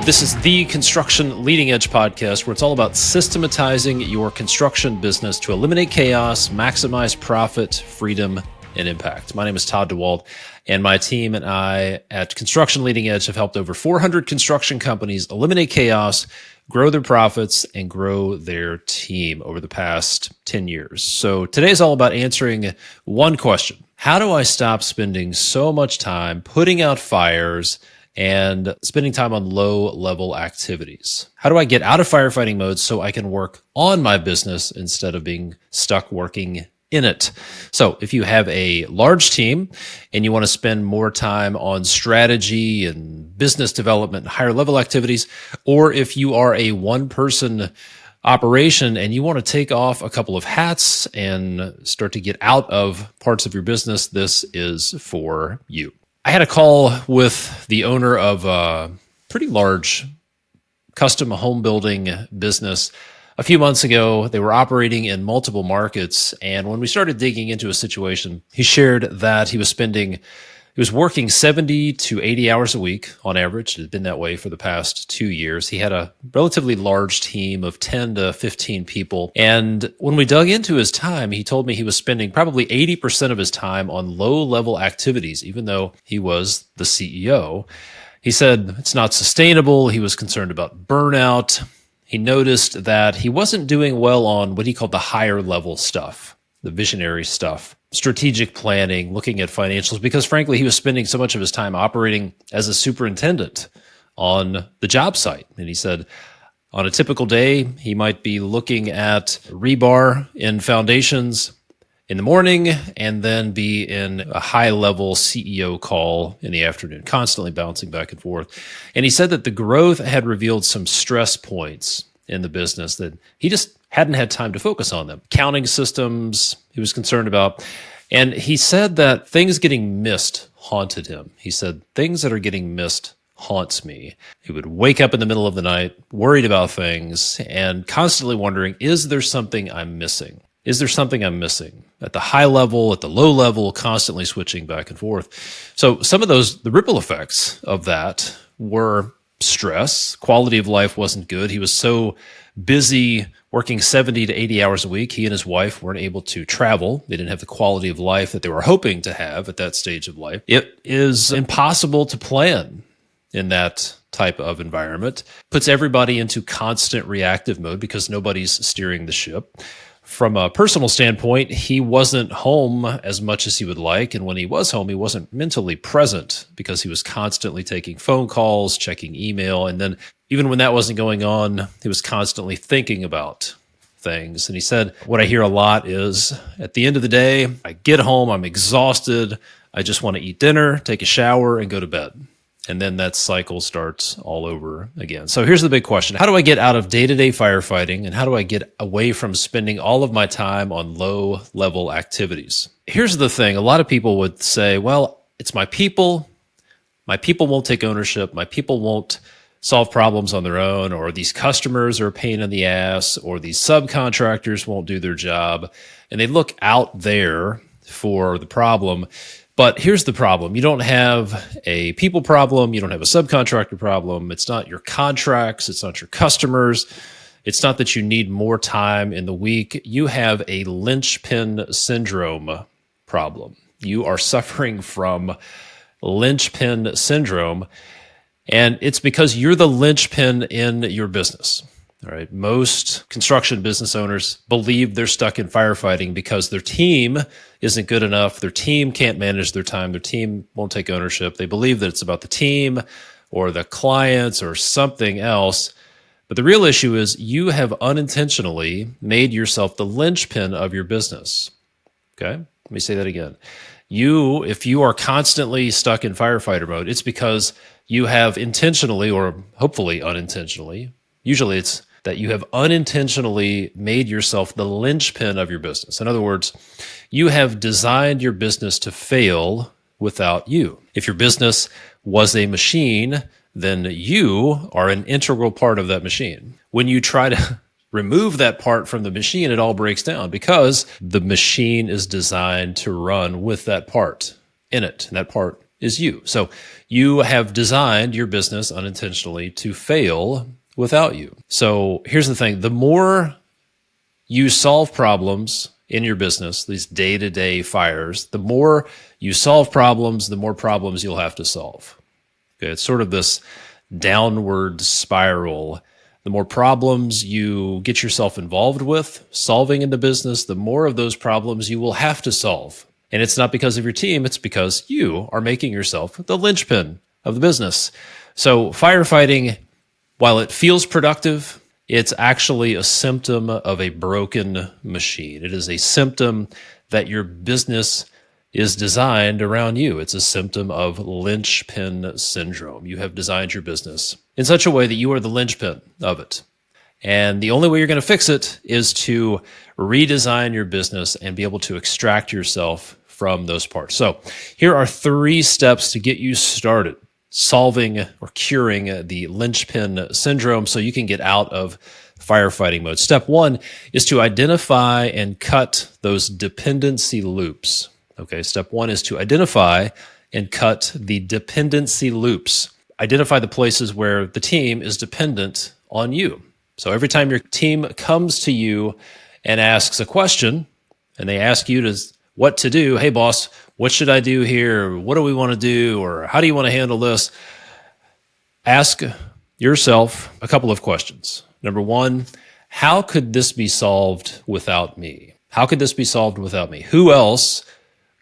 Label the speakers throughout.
Speaker 1: This is the Construction Leading Edge podcast, where it's all about systematizing your construction business to eliminate chaos, maximize profit, freedom, and impact. My name is Todd Dawalt, and my team and I at Construction Leading Edge have helped over 400 construction companies eliminate chaos, grow their profits, and grow their team over the past 10 years. So today is all about answering one question. How do I stop spending so much time putting out fires and spending time on low-level activities? How do I get out of firefighting mode so I can work on my business instead of being stuck working in it? So if you have a large team and you want to spend more time on strategy and business development and higher level activities, or if you are a one-person operation and you want to take off a couple of hats and start to get out of parts of your business, this is for you. I had a call with the owner of a pretty large custom home building business a few months ago. They were operating in multiple markets, and when we started digging into a situation, he shared that he was working 70 to 80 hours a week on average. It had been that way for the past 2 years. He had a relatively large team of 10 to 15 people. And when we dug into his time, he told me he was spending probably 80% of his time on low-level activities, even though he was the CEO. He said it's not sustainable. He was concerned about burnout. He noticed that he wasn't doing well on what he called the higher level stuff, the visionary stuff, strategic planning, looking at financials, because frankly, he was spending so much of his time operating as a superintendent on the job site. And he said on a typical day, he might be looking at rebar in foundations in the morning and then be in a high-level CEO call in the afternoon, constantly bouncing back and forth. And he said that the growth had revealed some stress points in the business that he just hadn't had time to focus on them. Counting systems he was concerned about. And he said that things getting missed haunted him. He said, things that are getting missed haunts me. He would wake up in the middle of the night, worried about things, and constantly wondering, is there something I'm missing? Is there something I'm missing? At the high level, at the low level, constantly switching back and forth. So some of the ripple effects of that were stress. Quality of life wasn't good. He was so busy working 70 to 80 hours a week. He and his wife weren't able to travel. They didn't have the quality of life that they were hoping to have at that stage of life. It is impossible to plan in that type of environment. Puts everybody into constant reactive mode because nobody's steering the ship. From a personal standpoint, he wasn't home as much as he would like. And when he was home, he wasn't mentally present because he was constantly taking phone calls, checking email. And then even when that wasn't going on, he was constantly thinking about things. And he said, what I hear a lot is at the end of the day, I get home, I'm exhausted. I just want to eat dinner, take a shower, and go to bed. And then that cycle starts all over again. So here's the big question. How do I get out of day-to-day firefighting, and how do I get away from spending all of my time on low-level activities? Here's the thing. A lot of people would say, well, it's my people. My people won't take ownership. My people won't solve problems on their own, or these customers are a pain in the ass, or these subcontractors won't do their job. And they look out there for the problem. But here's the problem. You don't have a people problem. You don't have a subcontractor problem. It's not your contracts. It's not your customers. It's not that you need more time in the week. You have a Linchpin syndrome problem. You are suffering from Linchpin syndrome, and it's because you're the linchpin in your business. All right. Most construction business owners believe they're stuck in firefighting because their team isn't good enough. Their team can't manage their time. Their team won't take ownership. They believe that it's about the team or the clients or something else. But the real issue is you have unintentionally made yourself the linchpin of your business. Okay. Let me say that again. If you are constantly stuck in firefighter mode, it's because you have intentionally, or hopefully unintentionally, usually it's that you have unintentionally made yourself the linchpin of your business. In other words, you have designed your business to fail without you. If your business was a machine, then you are an integral part of that machine. When you try to remove that part from the machine, it all breaks down because the machine is designed to run with that part in it. And that part is you. So you have designed your business unintentionally to fail without you. So here's the thing. The more you solve problems in your business, these day-to-day fires, the more you solve problems, the more problems you'll have to solve. Okay, it's sort of this downward spiral. The more problems you get yourself involved with, solving in the business, the more of those problems you will have to solve. And it's not because of your team, it's because you are making yourself the linchpin of the business. So firefighting, while it feels productive, it's actually a symptom of a broken machine. It is a symptom that your business is designed around you. It's a symptom of linchpin syndrome. You have designed your business in such a way that you are the linchpin of it. And the only way you're going to fix it is to redesign your business and be able to extract yourself from those parts. So here are 3 steps to get you started solving or curing the linchpin syndrome so you can get out of firefighting mode. Step 1 is to identify and cut those dependency loops. Okay, step 1 is to identify and cut the dependency loops. Identify the places where the team is dependent on you. So every time your team comes to you and asks a question, and they ask you what to do, hey boss, what should I do here? What do we want to do? Or how do you want to handle this? Ask yourself a couple of questions. Number 1, how could this be solved without me? How could this be solved without me? Who else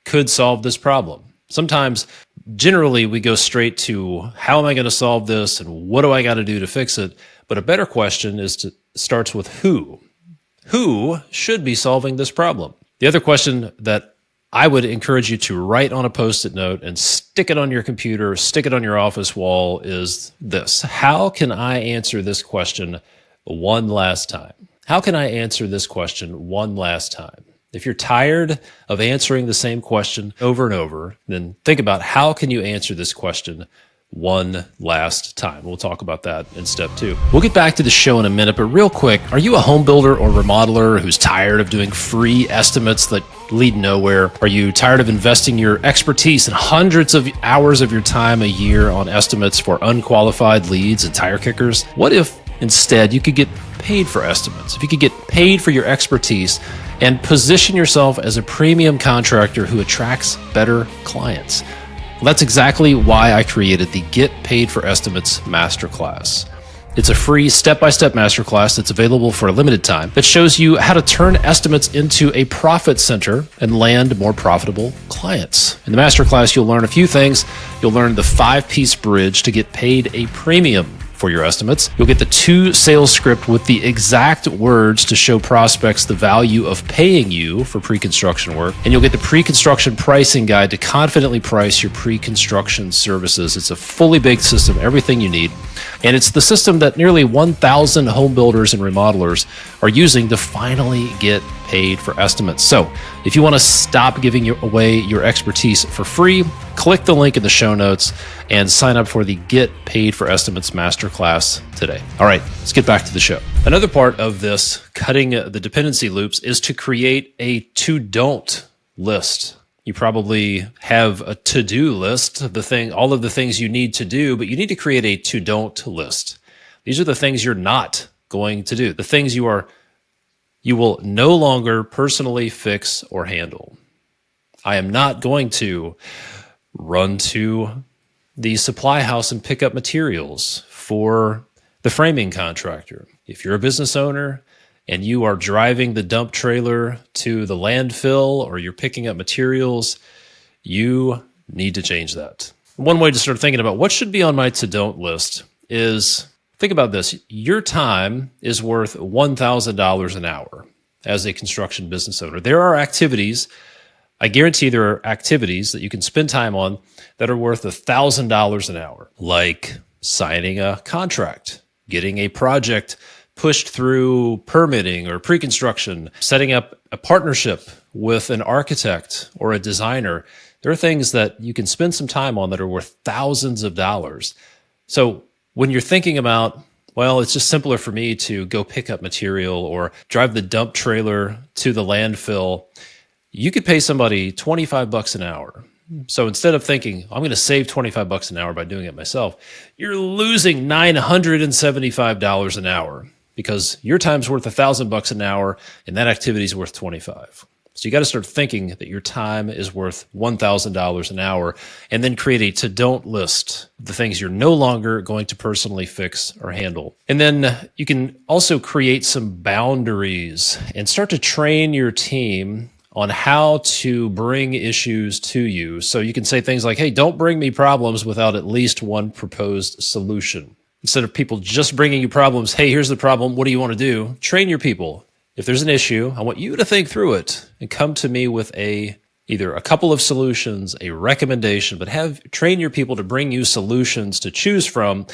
Speaker 1: could solve this problem? Sometimes, generally, we go straight to how am I going to solve this and what do I got to do to fix it? But a better question starts with who. Who should be solving this problem? The other question that I would encourage you to write on a Post-it note and stick it on your computer, stick it on your office wall is this. How can I answer this question one last time? How can I answer this question one last time? If you're tired of answering the same question over and over, then think about how can you answer this question one last time. We'll talk about that in step 2. We'll get back to the show in a minute, but real quick, are you a home builder or remodeler who's tired of doing free estimates that lead nowhere? Are you tired of investing your expertise and hundreds of hours of your time a year on estimates for unqualified leads and tire kickers? What if instead you could get paid for estimates? If you could get paid for your expertise and position yourself as a premium contractor who attracts better clients? Well, that's exactly why I created the Get Paid for Estimates Masterclass. It's a free step-by-step masterclass that's available for a limited time that shows you how to turn estimates into a profit center and land more profitable clients. In the masterclass, you'll learn a few things. You'll learn the 5-piece bridge to get paid a premium for your estimates. You'll get the 2 sales script with the exact words to show prospects the value of paying you for pre-construction work. And you'll get the pre-construction pricing guide to confidently price your pre-construction services. It's a fully baked system, everything you need. And it's the system that nearly 1,000 home builders and remodelers are using to finally get paid for estimates. So if you want to stop giving away your expertise for free, click the link in the show notes and sign up for the Get Paid for Estimates Masterclass today. All right, let's get back to the show. Another part of this cutting the dependency loops is to create a to-don't list. You probably have a to-do list, all of the things you need to do, but you need to create a to-don't list. These are the things you're not going to do, the things you will no longer personally fix or handle. I am not going to run to the supply house and pick up materials for the framing contractor. If you're a business owner and you are driving the dump trailer to the landfill or you're picking up materials, you need to change that. One way to start thinking about what should be on my to-don't list is, think about this. Your time is worth $1,000 an hour as a construction business owner. There are activities, I guarantee there are activities that you can spend time on that are worth $1,000 an hour, like signing a contract, getting a project pushed through permitting or pre-construction, setting up a partnership with an architect or a designer. There are things that you can spend some time on that are worth thousands of dollars. So when you're thinking about, well, it's just simpler for me to go pick up material or drive the dump trailer to the landfill, you could pay somebody $25 an hour So instead of thinking, I'm going to save $25 an hour by doing it myself, you're losing $975 an hour because your time's worth $1,000 an hour and that activity is worth 25. So you got to start thinking that your time is worth $1,000 an hour and then create a to-don't list, the things you're no longer going to personally fix or handle. And then you can also create some boundaries and start to train your team on how to bring issues to you. So you can say things like, hey, don't bring me problems without at least one proposed solution. Instead of people just bringing you problems, hey, here's the problem, what do you want to do? Train your people. If there's an issue, I want you to think through it and come to me with either a couple of solutions, a recommendation, but train your people to bring you solutions to choose from.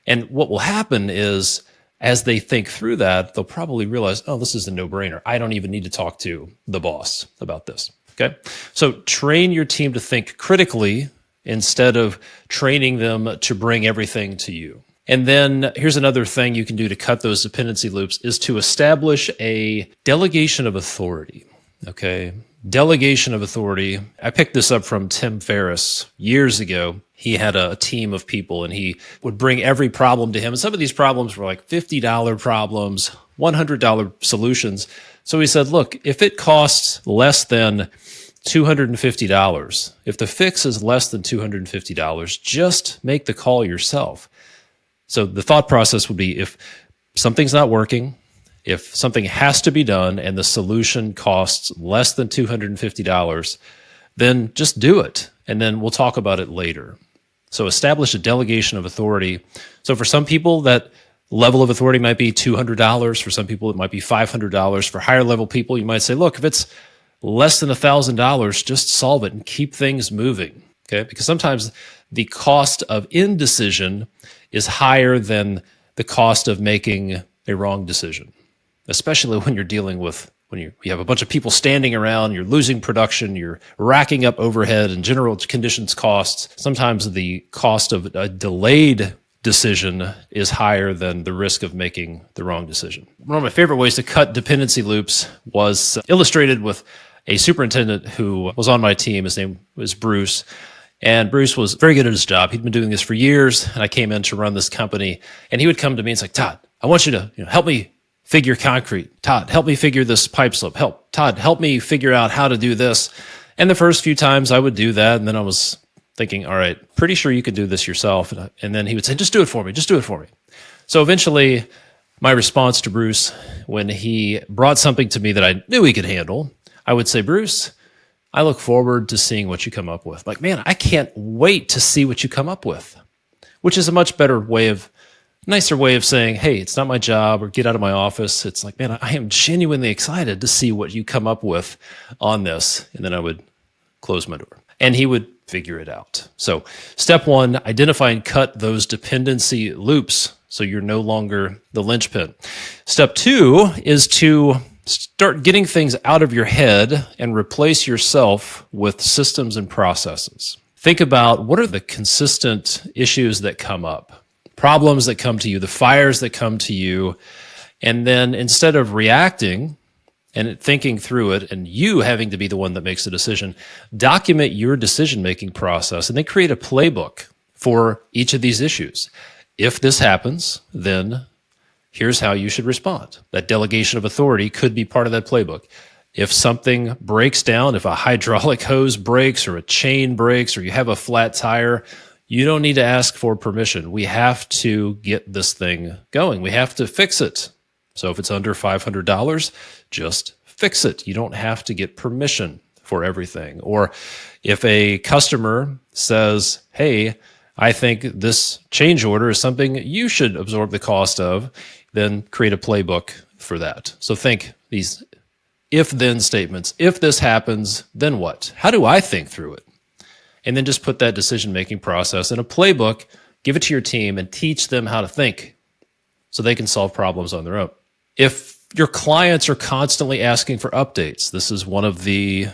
Speaker 1: And what will happen is, as they think through that, they'll probably realize, oh, this is a no-brainer. I don't even need to talk to the boss about this. Okay? So train your team to think critically instead of training them to bring everything to you. And then here's another thing you can do to cut those dependency loops is to establish a delegation of authority. Okay? Delegation of authority. I picked this up from Tim Ferriss years ago. He had a team of people and he would bring every problem to him. And some of these problems were like $50 problems, $100 solutions. So he said, look, if it costs less than $250, if the fix is less than $250, just make the call yourself. So the thought process would be if something's not working, if something has to be done and the solution costs less than $250, then just do it. And then we'll talk about it later. So establish a delegation of authority. So for some people, that level of authority might be $200. For some people, it might be $500. For higher level people, you might say, look, if it's less than $1,000, just solve it and keep things moving. Okay? Because sometimes the cost of indecision is higher than the cost of making a wrong decision, especially when you're dealing with, when you have a bunch of people standing around, you're losing production, you're racking up overhead and general conditions costs. Sometimes the cost of a delayed decision is higher than the risk of making the wrong decision. One of my favorite ways to cut dependency loops was illustrated with a superintendent who was on my team. His name was Bruce. And Bruce was very good at his job. He'd been doing this for years, and I came in to run this company. And he would come to me and say, Todd, I want you to help me figure concrete. Todd, help me figure this pipe slope. Todd, help me figure out how to do this. And the first few times I would do that, and then I was thinking, all right, pretty sure you could do this yourself. And then he would say, just do it for me. Just do it for me. So eventually, my response to Bruce, when he brought something to me that I knew he could handle, I would say, Bruce, I look forward to seeing what you come up with. Like, man, I can't wait to see what you come up with, which is a much better nicer way of saying, hey, it's not my job or get out of my office. It's like, man, I am genuinely excited to see what you come up with on this. And then I would close my door and he would figure it out. So step one, identify and cut those dependency loops so you're no longer the linchpin. Step two is to start getting things out of your head and replace yourself with systems and processes. Think about what are the consistent issues that come up, problems that come to you, the fires that come to you, and then instead of reacting and thinking through it and you having to be the one that makes the decision, document your decision-making process and then create a playbook for each of these issues. If this happens, then here's how you should respond. That delegation of authority could be part of that playbook. If something breaks down, if a hydraulic hose breaks or a chain breaks or you have a flat tire, you don't need to ask for permission. We have to get this thing going. We have to fix it. So if it's under $500, just fix it. You don't have to get permission for everything. Or if a customer says, hey, I think this change order is something you should absorb the cost of, then create a playbook for that. So think these if-then statements. If this happens, then what? How do I think through it? And then just put that decision-making process in a playbook, give it to your team, and teach them how to think so they can solve problems on their own. If your clients are constantly asking for updates, this is one of the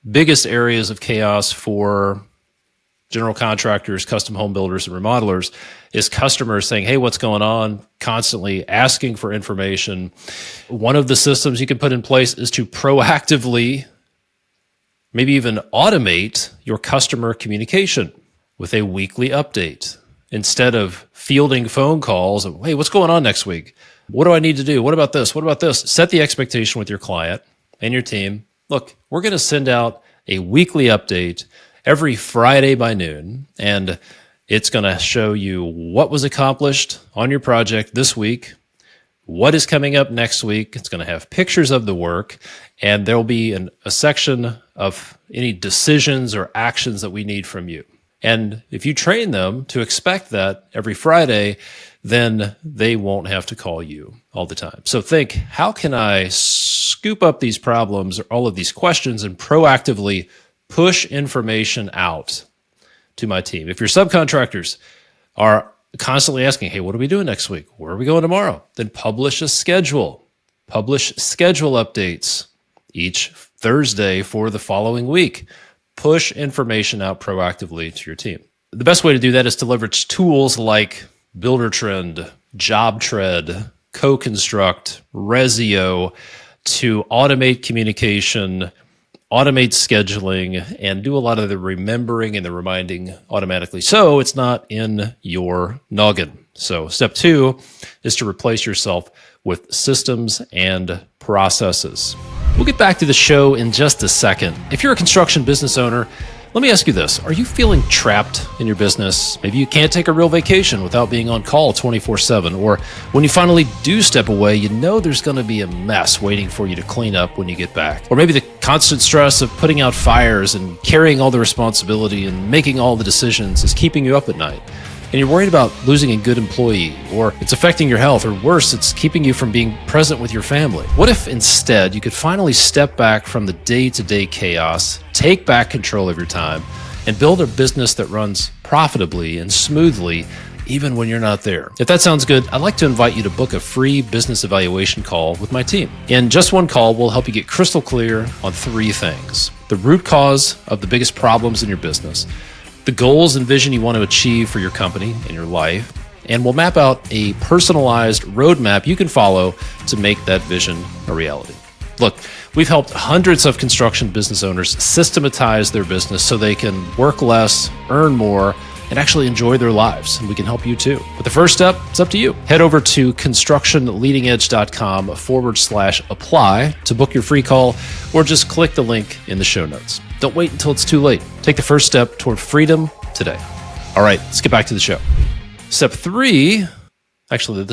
Speaker 1: biggest areas of chaos for general contractors, custom home builders, and remodelers, is customers saying, hey, what's going on? Constantly asking for information. One of the systems you can put in place is to proactively Maybe even automate your customer communication with a weekly update instead of fielding phone calls of, hey, what's going on next week? What do I need to do? What about this? What about this? Set the expectation with your client and your team. Look, we're going to send out a weekly update every Friday by noon, and it's going to show you what was accomplished on your project this week, what is coming up next week. It's going to have pictures of the work, and there'll be a section of any decisions or actions that we need from you. And if you train them to expect that every Friday, then they won't have to call you all the time. So think, how can I scoop up these problems or all of these questions and proactively push information out to my team? If your subcontractors are constantly asking, hey, what are we doing next week? Where are we going tomorrow? Then publish a schedule. Publish schedule updates each Thursday for the following week. Push information out proactively to your team. The best way to do that is to leverage tools like Buildertrend, JobTread, CoConstruct, Rezio to automate communication, automate scheduling, and do a lot of the remembering and the reminding automatically, so it's not in your noggin. So step 2 is to replace yourself with systems and processes. We'll get back to the show in just a second. If you're a construction business owner, let me ask you this. Are you feeling trapped in your business? Maybe you can't take a real vacation without being on call 24/7. Or when you finally do step away, you know there's going to be a mess waiting for you to clean up when you get back. Or maybe the constant stress of putting out fires and carrying all the responsibility and making all the decisions is keeping you up at night. And you're worried about losing a good employee, or it's affecting your health, or worse, it's keeping you from being present with your family. What if instead you could finally step back from the day-to-day chaos, take back control of your time, and build a business that runs profitably and smoothly even when you're not there? If that sounds good, I'd like to invite you to book a free business evaluation call with my team. In just one call, we'll help you get crystal clear on 3 things: the root cause of the biggest problems in your business, the goals and vision you want to achieve for your company and your life, and we'll map out a personalized roadmap you can follow to make that vision a reality. Look, we've helped hundreds of construction business owners systematize their business so they can work less, earn more, and actually enjoy their lives. And we can help you too. But the first step, it's up to you. Head over to constructionleadingedge.com/apply to book your free call, or just click the link in the show notes. Don't wait until it's too late. Take the first step toward freedom today. All right, let's get back to the show. Step 3, actually,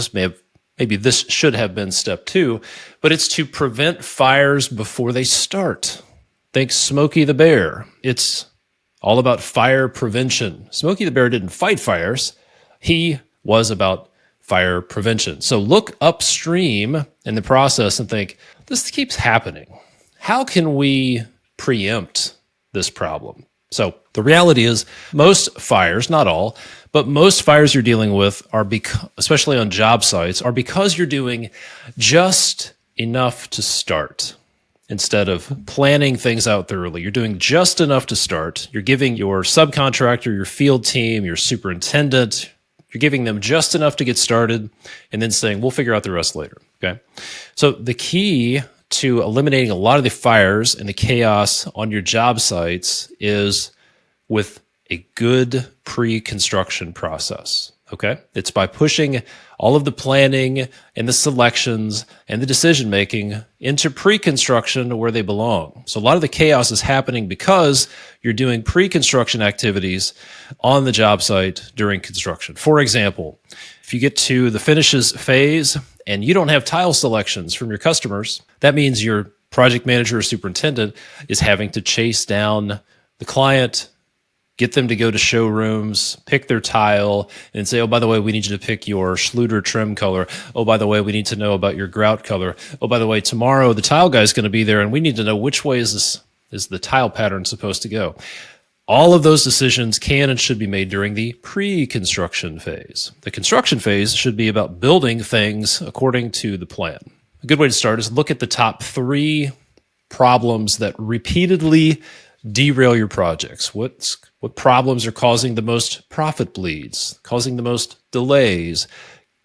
Speaker 1: maybe this should have been step 2, but it's to prevent fires before they start. Think Smokey the Bear. It's all about fire prevention. Smokey the Bear didn't fight fires. He was about fire prevention. So look upstream in the process and think, this keeps happening. How can we preempt this problem? So the reality is most fires, not all, but most fires you're dealing with are, especially on job sites, are because you're doing just enough to start. Instead of planning things out thoroughly, you're doing just enough to start. You're giving your subcontractor, your field team, your superintendent, you're giving them just enough to get started and then saying, we'll figure out the rest later, okay? So the key to eliminating a lot of the fires and the chaos on your job sites is with a good pre-construction process, okay? It's by pushing all of the planning and the selections and the decision-making into pre-construction where they belong. So a lot of the chaos is happening because you're doing pre-construction activities on the job site during construction. For example, if you get to the finishes phase and you don't have tile selections from your customers, that means your project manager or superintendent is having to chase down the client, get them to go to showrooms, pick their tile, and say, oh, by the way, we need you to pick your Schluter trim color. Oh, by the way, we need to know about your grout color. Oh, by the way, tomorrow the tile guy's going to be there, and we need to know which way is the tile pattern supposed to go. All of those decisions can and should be made during the pre-construction phase. The construction phase should be about building things according to the plan. A good way to start is look at the top 3 problems that repeatedly derail your projects. What problems are causing the most profit bleeds, causing the most delays,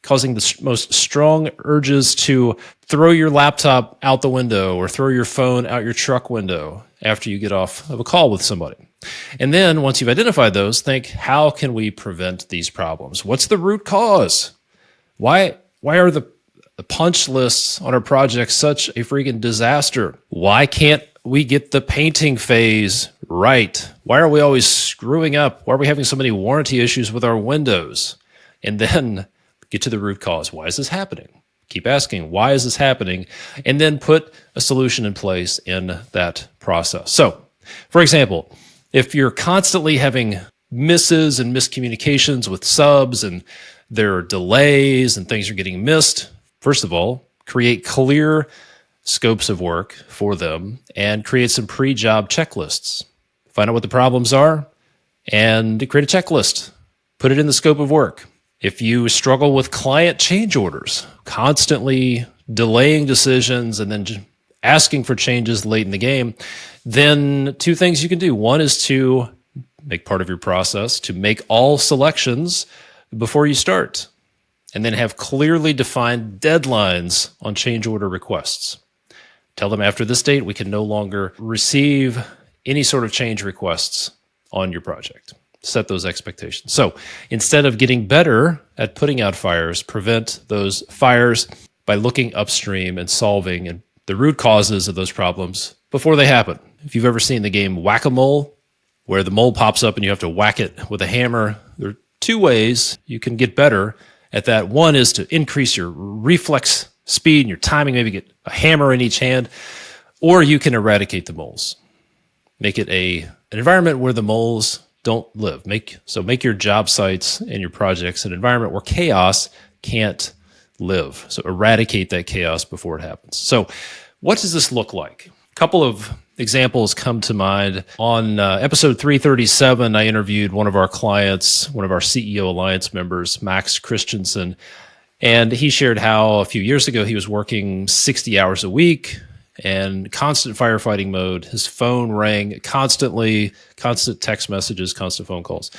Speaker 1: causing the most strong urges to throw your laptop out the window or throw your phone out your truck window after you get off of a call with somebody. And then once you've identified those, think, how can we prevent these problems? What's the root cause? Why are the punch lists on our projects such a freaking disaster? Why can't we get the painting phase right? Why are we always screwing up? Why are we having so many warranty issues with our windows? And then get to the root cause. Why is this happening? Keep asking, why is this happening? And then put a solution in place in that process. So, for example, if you're constantly having misses and miscommunications with subs and there are delays and things are getting missed, first of all, create clear scopes of work for them and create some pre-job checklists. Find out what the problems are and create a checklist. Put it in the scope of work. If you struggle with client change orders, constantly delaying decisions and then just asking for changes late in the game, then two things you can do. One is to make part of your process to make all selections before you start, and then have clearly defined deadlines on change order requests. Tell them after this date, we can no longer receive any sort of change requests on your project. Set those expectations. So instead of getting better at putting out fires, prevent those fires by looking upstream and solving the root causes of those problems before they happen. If you've ever seen the game Whack-A-Mole, where the mole pops up and you have to whack it with a hammer, there are two ways you can get better at that. One is to increase your reflex speed and your timing, maybe get a hammer in each hand, or you can eradicate the moles. Make it an environment where the moles don't live. Make your job sites and your projects an environment where chaos can't live. So eradicate that chaos before it happens. So what does this look like? A couple of examples come to mind. On episode 337, I interviewed one of our clients, one of our CEO Alliance members, Max Christensen, and he shared how a few years ago he was working 60 hours a week and constant firefighting mode. His phone rang constantly, constant text messages, constant phone calls.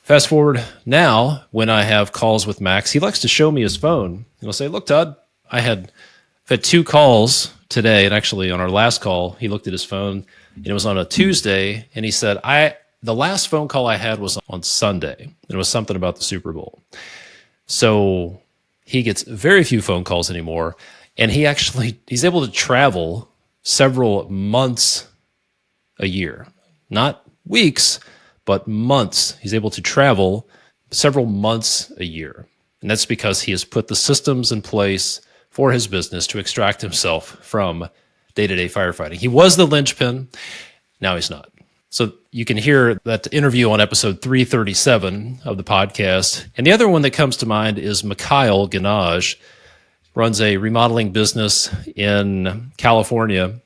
Speaker 1: Fast forward now, when I have calls with Max, he likes to show me his phone. He'll say, look, Todd, I've had two calls today. And actually on our last call, he looked at his phone and it was on a Tuesday. And he said, the last phone call I had was on Sunday. And it was something about the Super Bowl. So he gets very few phone calls anymore. And he's able to travel several months a year, not weeks, but months. He's able to travel several months a year. And that's because he has put the systems in place for his business to extract himself from day-to-day firefighting. He was the linchpin. Now he's not. So you can hear that interview on episode 337 of the podcast. And the other one that comes to mind is Mikhail Ganaj, runs a remodeling business in California.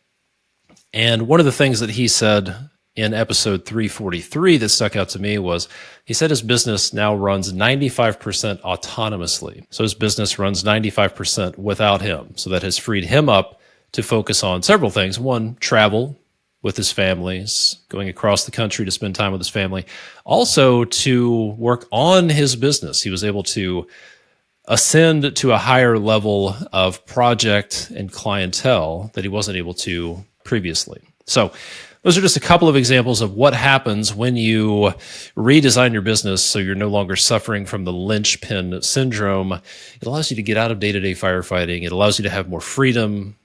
Speaker 1: And one of the things that he said in episode 343 that stuck out to me was he said his business now runs 95% autonomously. So his business runs 95% without him. So that has freed him up to focus on several things. One, travel with his families, going across the country to spend time with his family. Also to work on his business. He was able to ascend to a higher level of project and clientele that he wasn't able to previously. So those are just a couple of examples of what happens when you redesign your business so you're no longer suffering from the linchpin syndrome. It allows you to get out of day-to-day firefighting. It allows you to have more freedom.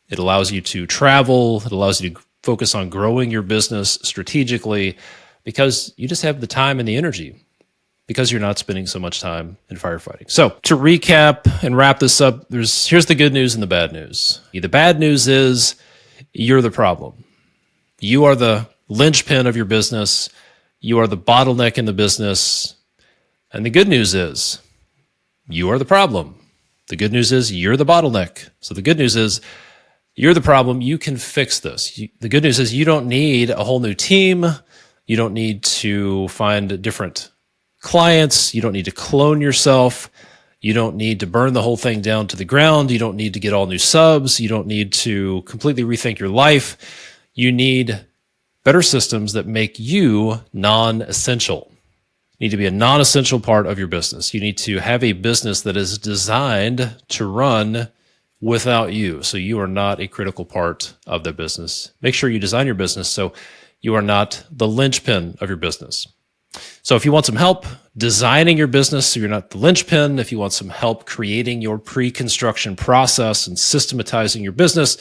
Speaker 1: It allows you to travel. It allows you to focus on growing your business strategically because you just have the time and the energy, because you're not spending so much time in firefighting. So to recap and wrap this up, here's the good news and the bad news. The bad news is you're the problem. You are the linchpin of your business. You are the bottleneck in the business. And the good news is you are the problem. The good news is you're the bottleneck. So the good news is you're the problem. You can fix this. The good news is you don't need a whole new team. You don't need to find different clients. You don't need to clone yourself. You don't need to burn the whole thing down to the ground. You don't need to get all new subs. You don't need to completely rethink your life. You need better systems that make you non-essential. need to be a non-essential part of your business. You need to have a business that is designed to run without you. So you are not a critical part of the business. Make sure you design your business so you are not the linchpin of your business. So if you want some help designing your business so you're not the linchpin, if you want some help creating your pre-construction process and systematizing your business,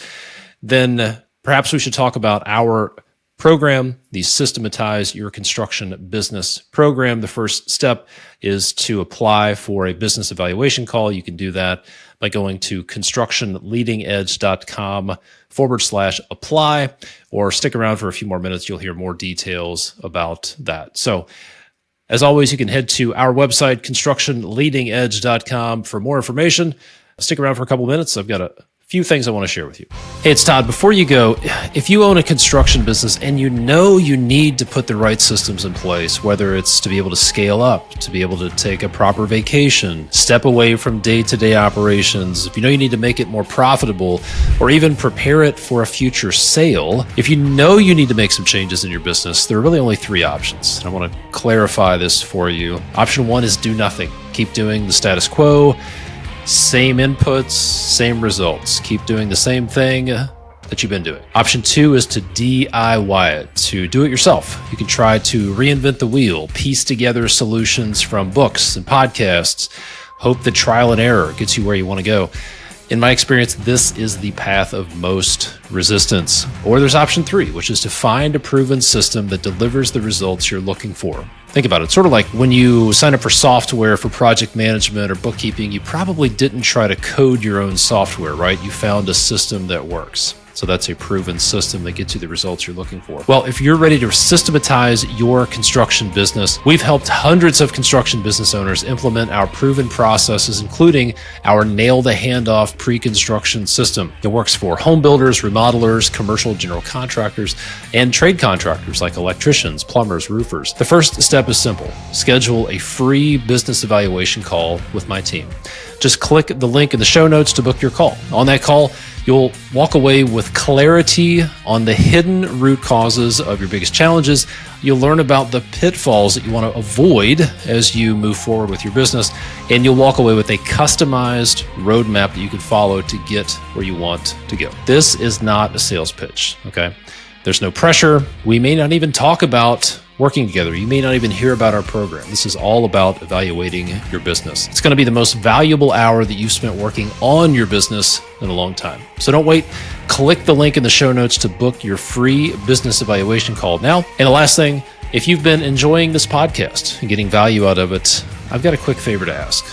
Speaker 1: then perhaps we should talk about our program, the Systematize Your Construction Business program. The first step is to apply for a business evaluation call. You can do that by going to constructionleadingedge.com/apply, or stick around for a few more minutes. You'll hear more details about that. So as always, you can head to our website, constructionleadingedge.com, for more information. Stick around for a couple minutes. I've got a few things I want to share with you. Hey, it's Todd. Before you go, if you own a construction business and you know you need to put the right systems in place, whether it's to be able to scale up, to be able to take a proper vacation, step away from day-to-day operations, if you know you need to make it more profitable, or even prepare it for a future sale, if you know you need to make some changes in your business, there are really only three options. And I want to clarify this for you. Option one is do nothing. Keep doing the status quo. Same inputs, same results. Keep doing the same thing that you've been doing. Option two is to DIY it, to do it yourself. You can try to reinvent the wheel, piece together solutions from books and podcasts, hope that trial and error gets you where you want to go. In my experience, this is the path of most resistance. Or there's option three, which is to find a proven system that delivers the results you're looking for. Think about it. It's sort of like when you sign up for software for project management or bookkeeping, you probably didn't try to code your own software, right? You found a system that works. So that's a proven system that gets you the results you're looking for. Well, if you're ready to systematize your construction business, we've helped hundreds of construction business owners implement our proven processes, including our Nail the Handoff pre-construction system. It works for home builders, remodelers, commercial general contractors, and trade contractors like electricians, plumbers, roofers. The first step is simple. Schedule a free business evaluation call with my team. Just click the link in the show notes to book your call. On that call, you'll walk away with clarity on the hidden root causes of your biggest challenges. You'll learn about the pitfalls that you want to avoid as you move forward with your business, and you'll walk away with a customized roadmap that you can follow to get where you want to go. This is not a sales pitch, okay? There's no pressure. We may not even talk about working together. You may not even hear about our program. This is all about evaluating your business. It's going to be the most valuable hour that you've spent working on your business in a long time. So don't wait. Click the link in the show notes to book your free business evaluation call now. And the last thing, if you've been enjoying this podcast and getting value out of it, I've got a quick favor to ask.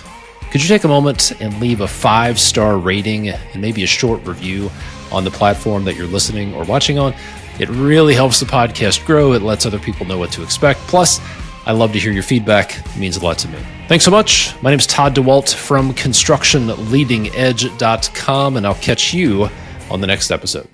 Speaker 1: Could you take a moment and leave a 5-star rating and maybe a short review on the platform that you're listening or watching on? It really helps the podcast grow. It lets other people know what to expect. Plus, I love to hear your feedback. It means a lot to me. Thanks so much. My name is Todd Dawalt from constructionleadingedge.com, and I'll catch you on the next episode.